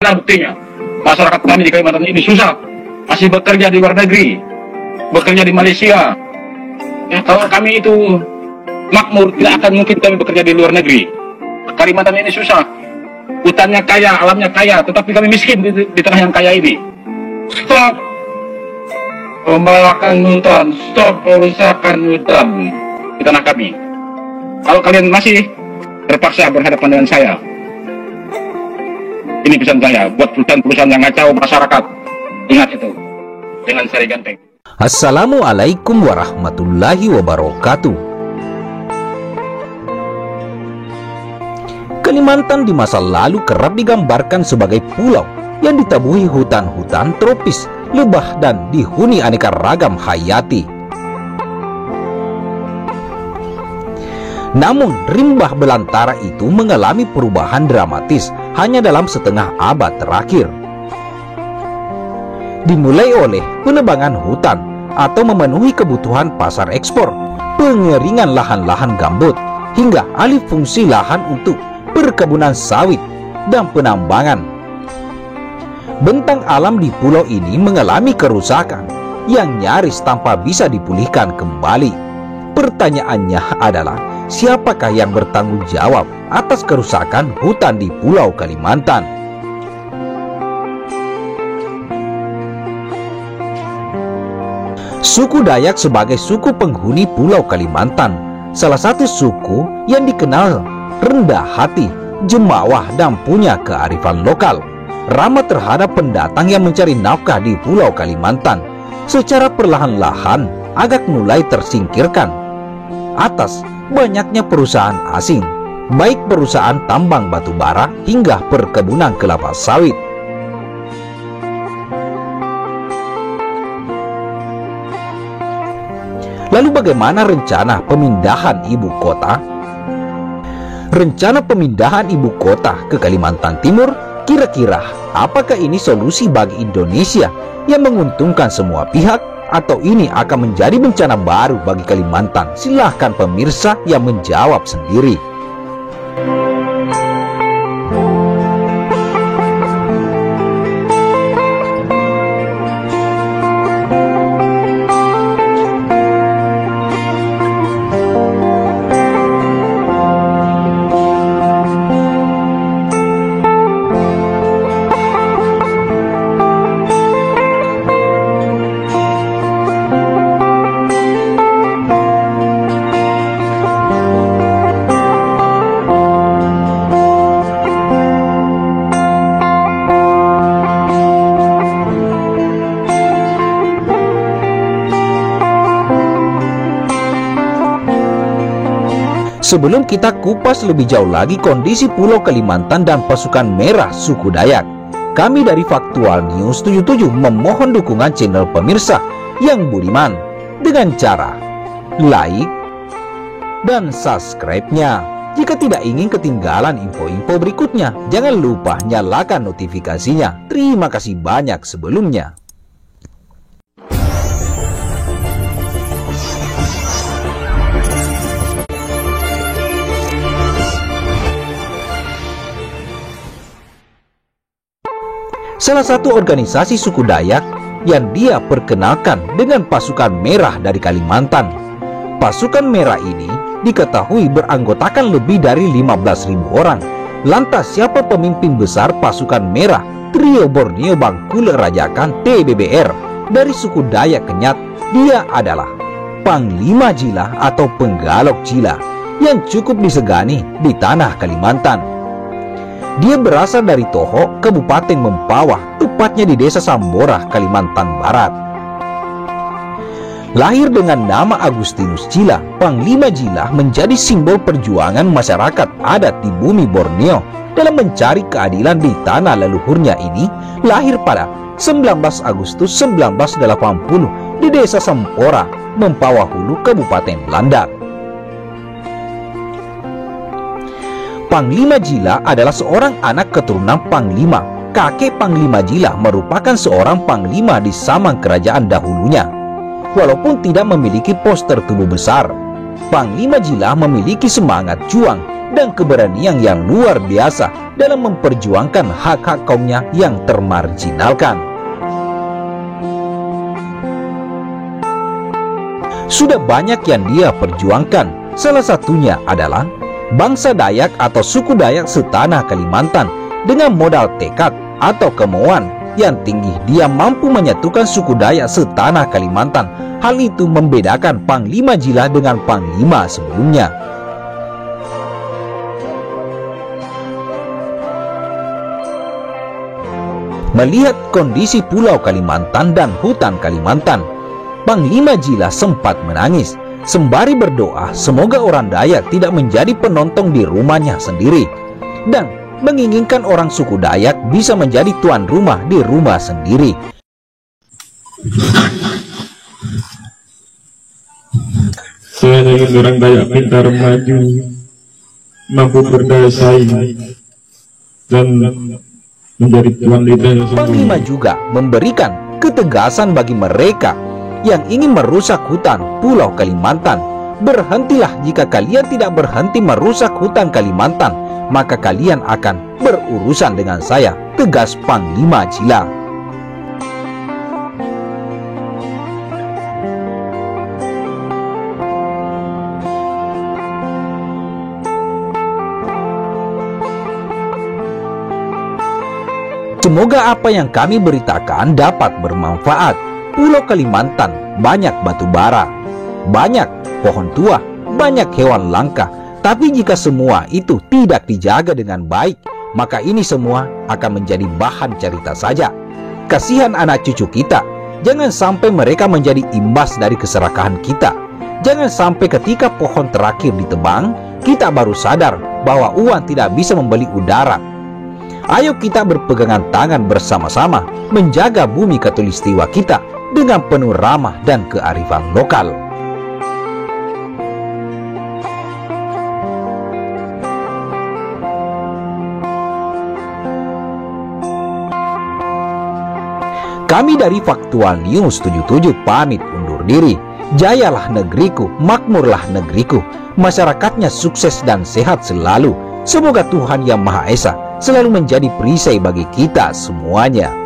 Nah, buktinya, masyarakat kami di Kalimantan ini susah, masih bekerja di luar negeri, bekerja di Malaysia. Ya, kalau kami itu makmur, tidak akan mungkin kami bekerja di luar negeri. Kalimantan ini susah, hutannya kaya, alamnya kaya, tetapi kami miskin di tengah yang kaya ini. Stop pembalakan hutan, stop perusakan hutan di tanah kami. Kalau kalian masih terpaksa berhadapan dengan saya, ini pesan saya buat perusahaan-perusahaan yang ngacau masyarakat. Ingat itu, dengan sari ganteng. Assalamualaikum warahmatullahi wabarakatuh. Kalimantan di masa lalu kerap digambarkan sebagai pulau yang ditabuhi hutan-hutan tropis, lebah, dan dihuni aneka ragam hayati. Namun, rimba belantara itu mengalami perubahan dramatis hanya dalam setengah abad terakhir. Dimulai oleh penebangan hutan atau memenuhi kebutuhan pasar ekspor, pengeringan lahan-lahan gambut, hingga alih fungsi lahan untuk perkebunan sawit dan penambangan. Bentang alam di pulau ini mengalami kerusakan yang nyaris tanpa bisa dipulihkan kembali. Pertanyaannya adalah, siapakah yang bertanggung jawab atas kerusakan hutan di Pulau Kalimantan? Suku Dayak sebagai suku penghuni Pulau Kalimantan, salah satu suku yang dikenal rendah hati, jemawah, dan punya kearifan lokal, ramah terhadap pendatang yang mencari nafkah di Pulau Kalimantan. Secara perlahan-lahan agak mulai tersingkirkan atas banyaknya perusahaan asing, baik perusahaan tambang batu bara hingga perkebunan kelapa sawit. Lalu bagaimana rencana pemindahan ibu kota? Rencana pemindahan ibu kota ke Kalimantan Timur, kira-kira apakah ini solusi bagi Indonesia yang menguntungkan semua pihak? Atau ini akan menjadi bencana baru bagi Kalimantan? Silahkan pemirsa yang menjawab sendiri. Sebelum kita kupas lebih jauh lagi kondisi Pulau Kalimantan dan pasukan merah suku Dayak, kami dari Faktual News 77 memohon dukungan channel pemirsa yang budiman dengan cara like dan subscribe-nya. Jika tidak ingin ketinggalan info-info berikutnya, jangan lupa nyalakan notifikasinya. Terima kasih banyak sebelumnya. Salah satu organisasi suku Dayak yang dia perkenalkan dengan pasukan merah dari Kalimantan. Pasukan merah ini diketahui beranggotakan lebih dari 15.000 orang. Lantas siapa pemimpin besar pasukan merah Trio Borneo Bangkule Rajakan TBBR dari suku Dayak Kenyat? Dia adalah Panglima Jila atau Penggalok Jila yang cukup disegani di tanah Kalimantan. Dia berasal dari Toho, Kabupaten Mempawah, tepatnya di Desa Sambora, Kalimantan Barat. Lahir dengan nama Agustinus Jila, Panglima Jila menjadi simbol perjuangan masyarakat adat di bumi Borneo dalam mencari keadilan di tanah leluhurnya ini. Lahir pada 19 Agustus 1980 di Desa Sempora, Mempawah Hulu, Kabupaten Landak. Panglima Jila adalah seorang anak keturunan Panglima. Kakek Panglima Jila merupakan seorang panglima di Samang kerajaan dahulunya. Walaupun tidak memiliki poster tubuh besar, Panglima Jila memiliki semangat juang dan keberanian yang luar biasa dalam memperjuangkan hak-hak kaumnya yang termarginalkan. Sudah banyak yang dia perjuangkan, salah satunya adalah bangsa Dayak atau suku Dayak setanah Kalimantan. Dengan modal tekad atau kemauan yang tinggi, dia mampu menyatukan suku Dayak setanah Kalimantan. Hal itu membedakan Panglima Jila dengan Panglima sebelumnya. Melihat kondisi Pulau Kalimantan dan hutan Kalimantan, Panglima Jila sempat menangis sembari berdoa semoga orang Dayak tidak menjadi penonton di rumahnya sendiri, dan menginginkan orang suku Dayak bisa menjadi tuan rumah di rumah sendiri. Saya ingin orang Dayak pintar, maju, mampu berdaya saing, dan menjadi tuan lidahnya sendiri. Panglima juga memberikan ketegasan bagi mereka yang ingin merusak hutan Pulau Kalimantan. Berhentilah jika kalian tidak berhenti merusak hutan Kalimantan, maka kalian akan berurusan dengan saya, tegas Panglima Jila. Semoga apa yang kami beritakan dapat bermanfaat. Pulau Kalimantan banyak batu bara, banyak pohon tua, banyak hewan langka. Tapi jika semua itu tidak dijaga dengan baik, maka ini semua akan menjadi bahan cerita saja. Kasihan anak cucu kita, jangan sampai mereka menjadi imbas dari keserakahan kita. Jangan sampai ketika pohon terakhir ditebang, kita baru sadar bahwa uang tidak bisa membeli udara. Ayo kita berpegangan tangan bersama-sama menjaga bumi Katulistiwa kita dengan penuh ramah dan kearifan lokal. Kami dari Faktual News 77 pamit undur diri. Jayalah negeriku, makmurlah negeriku. Masyarakatnya sukses dan sehat selalu. Semoga Tuhan Yang Maha Esa selalu menjadi perisai bagi kita semuanya.